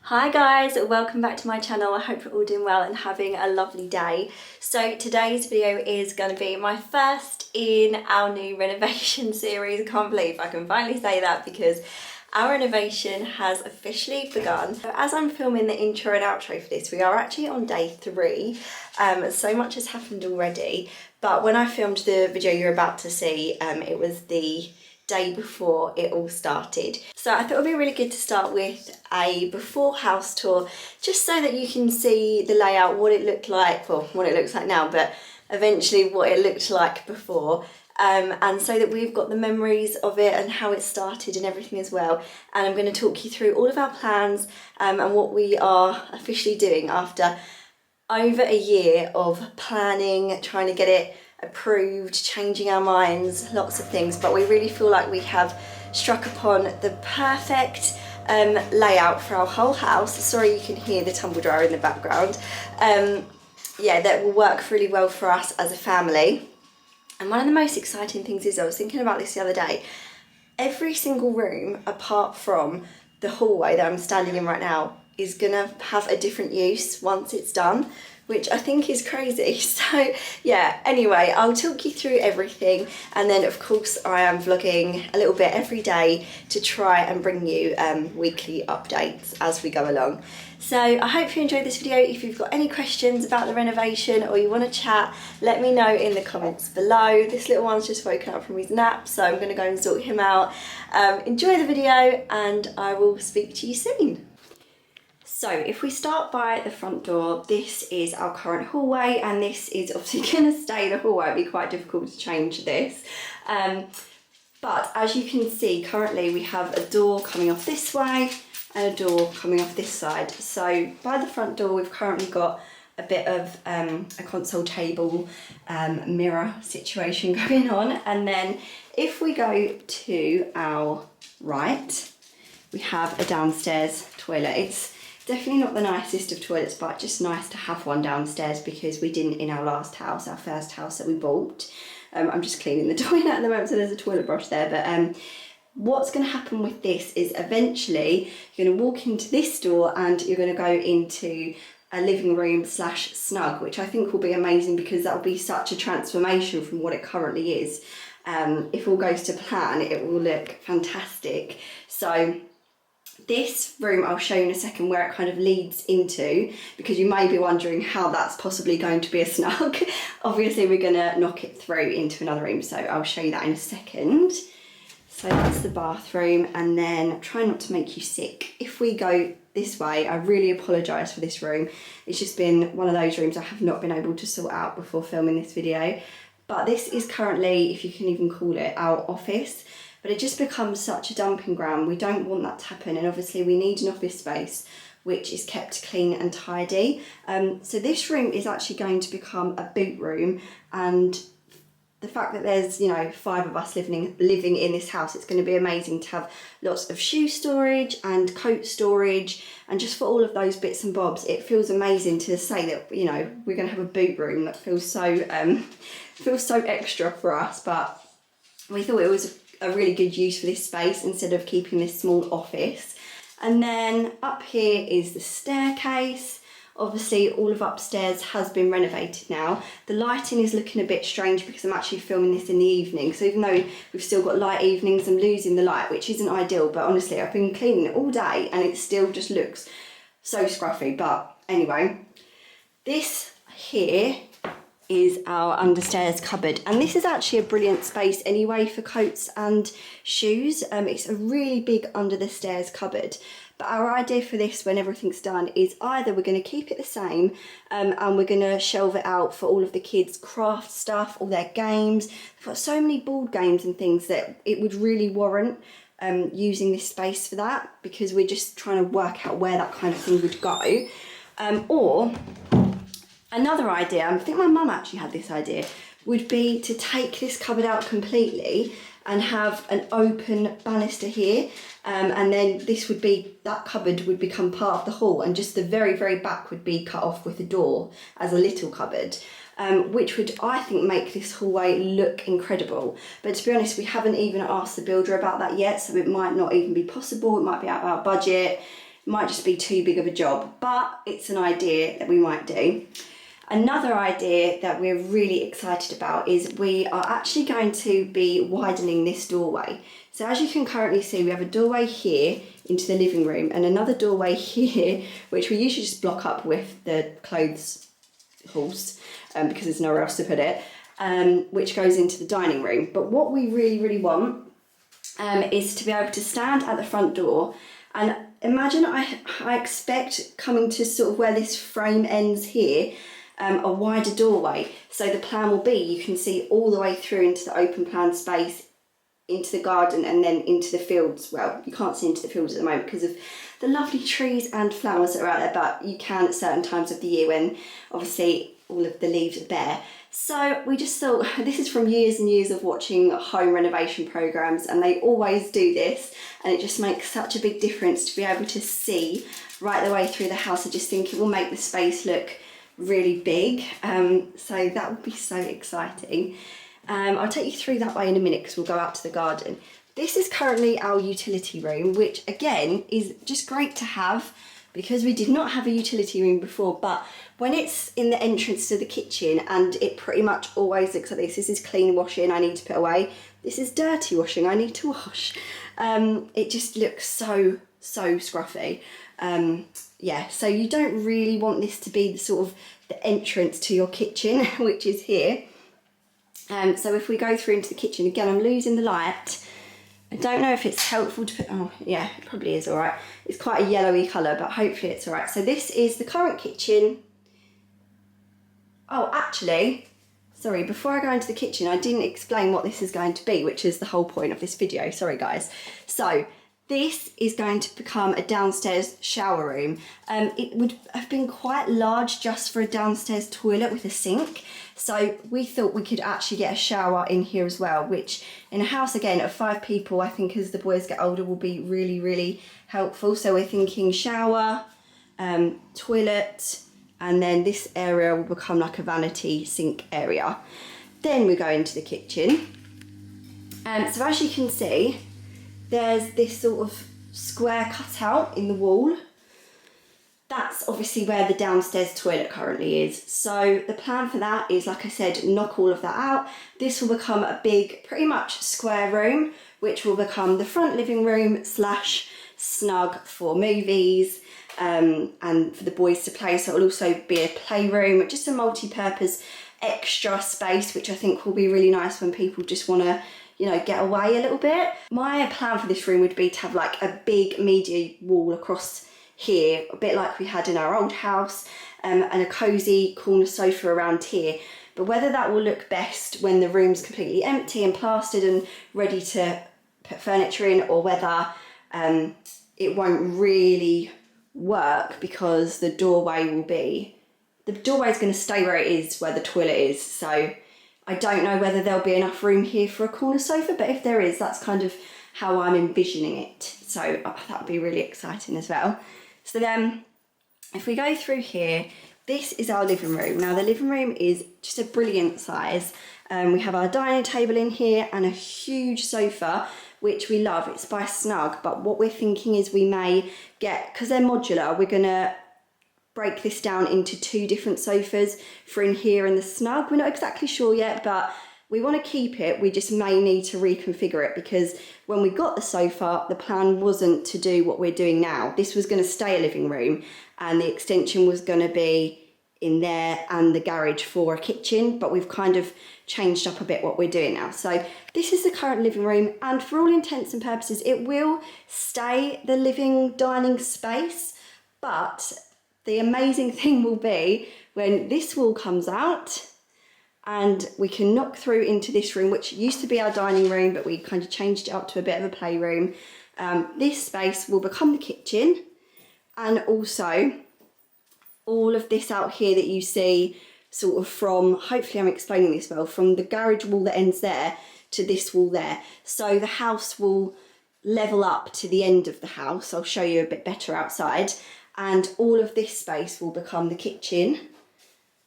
Hi guys, welcome back to my channel. I hope you're all doing well and having a lovely day. So today's video is going to be my first in our new renovation series. I can't believe I can finally say that because our renovation has officially begun. So as I'm filming the intro and outro for this, we are actually on day 3. So much has happened already, but when I filmed the video you're about to see, it was the day before it all started. So I thought it would be really good to start with a before house tour, just so that you can see the layout, what it looked like, well, what it looks like now, but eventually what it looked like before. And so that we've got the memories of it and how it started and everything as well. And I'm going to talk you through all of our plans and what we are officially doing after over a year of planning, trying to get it approved, changing our minds, lots of things, but we really feel like we have struck upon the perfect layout for our whole house. Sorry you can hear the tumble dryer in the background. Yeah, that will work really well for us as a family. And one of the most exciting things is, I was thinking about this the other day, every single room apart from the hallway that I'm standing in right now is gonna have a different use once it's done, which I think is crazy. So yeah, anyway, I'll talk you through everything, and then of course I am vlogging a little bit every day to try and bring you weekly updates as we go along. So I hope you enjoyed this video. If you've got any questions about the renovation or you want to chat, let me know in the comments below. This little one's just woken up from his nap, so I'm going to go and sort him out. Enjoy the video and I will speak to you soon. So if we start by the front door, this is our current hallway, and this is obviously going to stay the hallway. It'll be quite difficult to change this. But as you can see, currently we have a door coming off this way and a door coming off this side. So by the front door, we've currently got a bit of a console table mirror situation going on. And then if we go to our right, we have a downstairs toilet. It's definitely not the nicest of toilets, but just nice to have one downstairs because we didn't in our last house, our first house that we bought. I'm just cleaning the toilet at the moment, so there's a toilet brush there. But what's going to happen with this is eventually you're going to walk into this door and you're going to go into a living room / snug, which I think will be amazing because that will be such a transformation from what it currently is. If all goes to plan, it will look fantastic. So this room I'll show you in a second where it kind of leads into, because you may be wondering how that's possibly going to be a snug. Obviously we're going to knock it through into another room, so I'll show you that in a second. So that's the bathroom, and then try not to make you sick. If we go this way, I really apologise for this room. It's just been one of those rooms I have not been able to sort out before filming this video. But this is currently, if you can even call it, our office. But it just becomes such a dumping ground. We don't want that to happen, and obviously we need an office space which is kept clean and tidy. So this room is actually going to become a boot room, and the fact that there's, you know, 5 of us living in this house, it's going to be amazing to have lots of shoe storage and coat storage, and just for all of those bits and bobs, it feels amazing to say that, you know, we're going to have a boot room that feels so extra for us. But we thought it was a really good use for this space instead of keeping this small office. And then up here is the staircase. Obviously all of upstairs has been renovated now. The lighting is looking a bit strange because I'm actually filming this in the evening, so even though we've still got light evenings, I'm losing the light, which isn't ideal. But honestly, I've been cleaning it all day and it still just looks so scruffy. But anyway, this here is our understairs cupboard, and this is actually a brilliant space anyway for coats and shoes. It's a really big under the stairs cupboard, but our idea for this when everything's done is either we're going to keep it the same and we're going to shelve it out for all of the kids' craft stuff, all their games. They've got so many board games and things that it would really warrant using this space for that, because we're just trying to work out where that kind of thing would go. Or another idea, I think my mum actually had this idea, would be to take this cupboard out completely and have an open banister here, and then that cupboard would become part of the hall, and just the very, very back would be cut off with a door as a little cupboard, which would, I think, make this hallway look incredible. But to be honest, we haven't even asked the builder about that yet, so it might not even be possible. It might be out of our budget. might just be too big of a job, but it's an idea that we might do. Another idea that we're really excited about is we are actually going to be widening this doorway. So as you can currently see, we have a doorway here into the living room and another doorway here, which we usually just block up with the clothes horse because there's nowhere else to put it, which goes into the dining room. But what we really want is to be able to stand at the front door and imagine I expect coming to sort of where this frame ends here, a wider doorway. So the plan will be you can see all the way through into the open plan space, into the garden and then into the fields. Well, you can't see into the fields at the moment because of the lovely trees and flowers that are out there, but you can at certain times of the year when obviously all of the leaves are bare. So we just thought, this is from years and years of watching home renovation programs, and they always do this, and it just makes such a big difference to be able to see right the way through the house. I just think it will make the space look really big, so that would be so exciting. I'll take you through that way in a minute because we'll go out to the garden. This is currently our utility room, which again is just great to have because we did not have a utility room before, but when it's in the entrance to the kitchen, and it pretty much always looks like this is clean washing I need to put away, this is dirty washing I need to wash. It just looks so scruffy. Yeah, so you don't really want this to be the sort of the entrance to your kitchen, which is here. So if we go through into the kitchen, again, I'm losing the light. I don't know if it's helpful to put, oh yeah, it probably is all right. It's quite a yellowy colour, but hopefully it's all right. So this is the current kitchen. Oh, actually, sorry, before I go into the kitchen, I didn't explain what this is going to be, which is the whole point of this video. Sorry, guys. So this is going to become a downstairs shower room. It would have been quite large just for a downstairs toilet with a sink. So we thought we could actually get a shower in here as well, which in a house, again, of 5 people, I think as the boys get older will be really helpful. So we're thinking shower, toilet, and then this area will become like a vanity sink area. Then we go into the kitchen. So as you can see, there's this sort of square cutout in the wall. That's obviously where the downstairs toilet currently is. So the plan for that is, like I said, knock all of that out. This will become a big, pretty much square room, which will become the front living room / snug for movies and for the boys to play. So it'll also be a playroom, just a multi-purpose extra space, which I think will be really nice when people just want to, you know, get away a little bit. My plan for this room would be to have like a big media wall across here, a bit like we had in our old house, and a cosy corner sofa around here. But whether that will look best when the room's completely empty and plastered and ready to put furniture in, or whether it won't really work because the doorway is going to stay where it is, where the toilet is. So I don't know whether there'll be enough room here for a corner sofa, but if there is, that's kind of how I'm envisioning it. So that would be really exciting as well. So then if we go through here, this is our living room. Now the living room is just a brilliant size. We have our dining table in here and a huge sofa, which we love. It's by Snug, but what we're thinking is we may get, because they're modular, we're gonna break this down into 2 different sofas for in here and the Snug. We're not exactly sure yet, but we want to keep it. We just may need to reconfigure it because when we got the sofa, the plan wasn't to do what we're doing now. This was going to stay a living room and the extension was going to be in there and the garage for a kitchen, but we've kind of changed up a bit what we're doing now. So this is the current living room, and for all intents and purposes, it will stay the living dining space, but the amazing thing will be when this wall comes out and we can knock through into this room, which used to be our dining room, but we kind of changed it up to a bit of a playroom. This space will become the kitchen, and also all of this out here that you see sort of from, hopefully I'm explaining this well, from the garage wall that ends there to this wall there. So the house will level up to the end of the house. I'll show you a bit better outside. And all of this space will become the kitchen.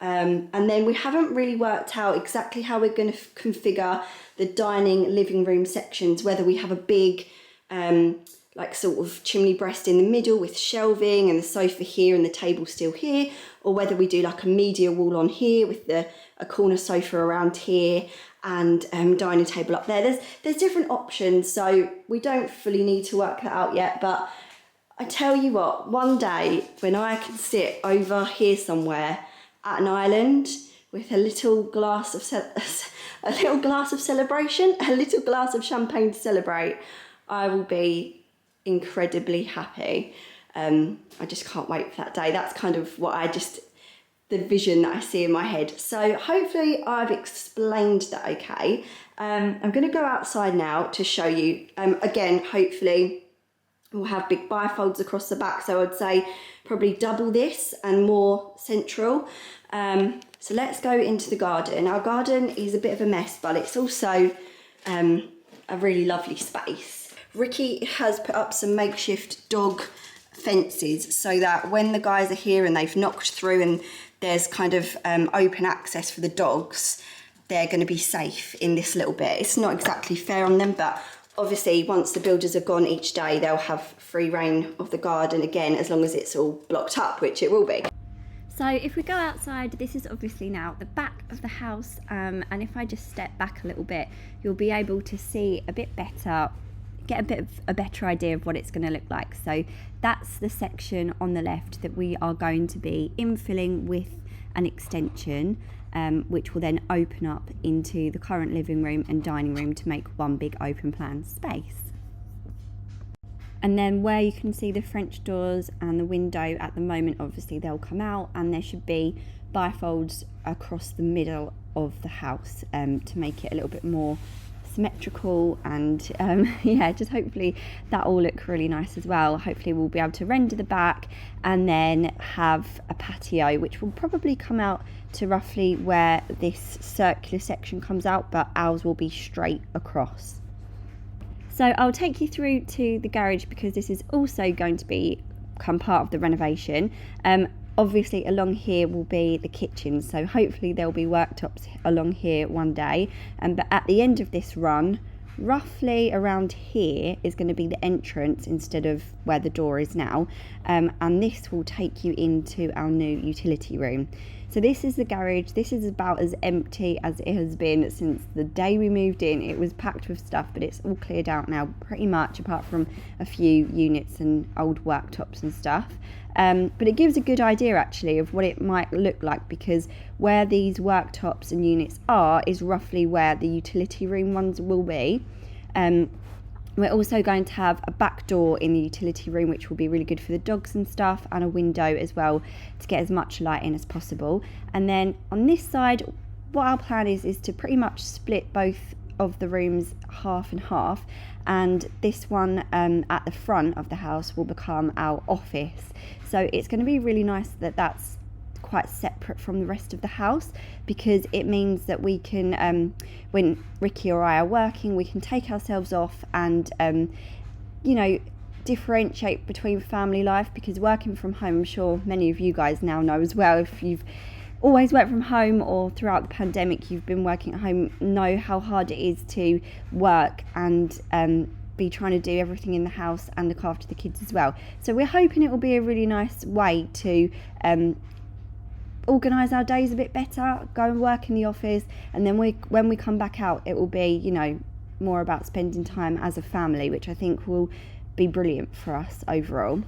And then we haven't really worked out exactly how we're going to configure the dining living room sections, whether we have a big like sort of chimney breast in the middle with shelving and the sofa here and the table still here, or whether we do like a media wall on here with a corner sofa around here and dining table up there. There's different options, so we don't fully need to work that out yet, but I tell you what, one day when I can sit over here somewhere at an island with a little glass of celebration, a little glass of champagne to celebrate, I will be incredibly happy. I just can't wait for that day. That's kind of the vision that I see in my head. So hopefully I've explained that okay. I'm going to go outside now to show you. Again, hopefully we'll have big bifolds across the back, so I'd say probably double this and more central. So let's go into the garden. Our garden is a bit of a mess, but it's also a really lovely space. Ricky has put up some makeshift dog fences so that when the guys are here and they've knocked through and there's kind of open access for the dogs, they're going to be safe in this little bit. It's not exactly fair on them, but obviously once the builders are gone each day, they'll have free reign of the garden again, as long as it's all blocked up, which it will be. So if we go outside, this is obviously now the back of the house, and if I just step back a little bit, you'll be able to see a bit better, get a bit of a better idea of what it's going to look like. So that's the section on the left that we are going to be infilling with an extension, which will then open up into the current living room and dining room to make one big open plan space. And then where you can see the French doors and the window at the moment, obviously they'll come out, and there should be bifolds across the middle of the house to make it a little bit more symmetrical, and yeah, just hopefully that will look really nice as well. Hopefully we'll be able to render the back and then have a patio, which will probably come out to roughly where this circular section comes out, but ours will be straight across. So I'll take you through to the garage because this is also going to become part of the renovation. Obviously along here will be the kitchen, so hopefully there'll be worktops along here one day, but at the end of this run, roughly around here is going to be the entrance instead of where the door is now, and this will take you into our new utility room. So this is the garage. This is about as empty as it has been since the day we moved in. It was packed with stuff, but it's all cleared out now pretty much, apart from a few units and old worktops and stuff. But it gives a good idea actually of what it might look like, because where these worktops and units are is roughly where the utility room ones will be. We're also going to have a back door in the utility room, which will be really good for the dogs and stuff, and a window as well to get as much light in as possible. And then on this side, what our plan is to pretty much split both of the rooms half and half, and this one at the front of the house will become our office. So it's going to be really nice that that's quite separate from the rest of the house, because it means that we can when Ricky or I are working, we can take ourselves off and you know, differentiate between family life, because working from home, I'm sure many of you guys now know as well, if you've always worked from home or throughout the pandemic you've been working at home, know how hard it is to work and be trying to do everything in the house and look after the kids as well. So we're hoping it will be a really nice way to organise our days a bit better, go and work in the office, and then when we come back out, it will be, you know, more about spending time as a family, which I think will be brilliant for us overall.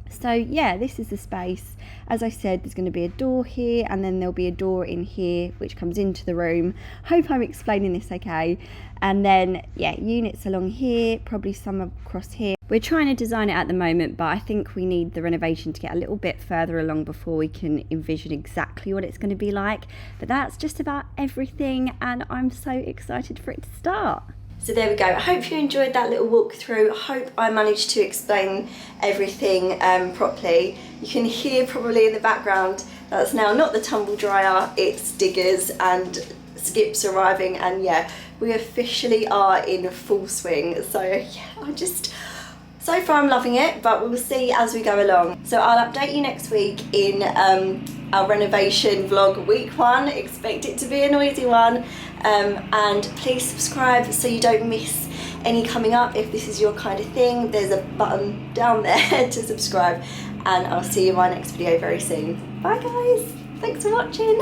So yeah, this is the space. As I said, there's going to be a door here, and then there'll be a door in here which comes into the room. Hope I'm explaining this okay. And then yeah, units along here, probably some across here. We're trying to design it at the moment, but I think we need the renovation to get a little bit further along before we can envision exactly what it's going to be like. But that's just about everything, and I'm so excited for it to start. So there we go. I hope you enjoyed that little walkthrough. I hope I managed to explain everything properly. You can hear probably in the background that's now not the tumble dryer, it's diggers and skips arriving, and yeah, we officially are in full swing. So yeah, so far I'm loving it, but we'll see as we go along. So I'll update you next week in our renovation vlog week 1. Expect it to be a noisy one, and please subscribe so you don't miss any coming up. If this is your kind of thing, there's a button down there to subscribe, and I'll see you in my next video very soon. Bye guys, thanks for watching.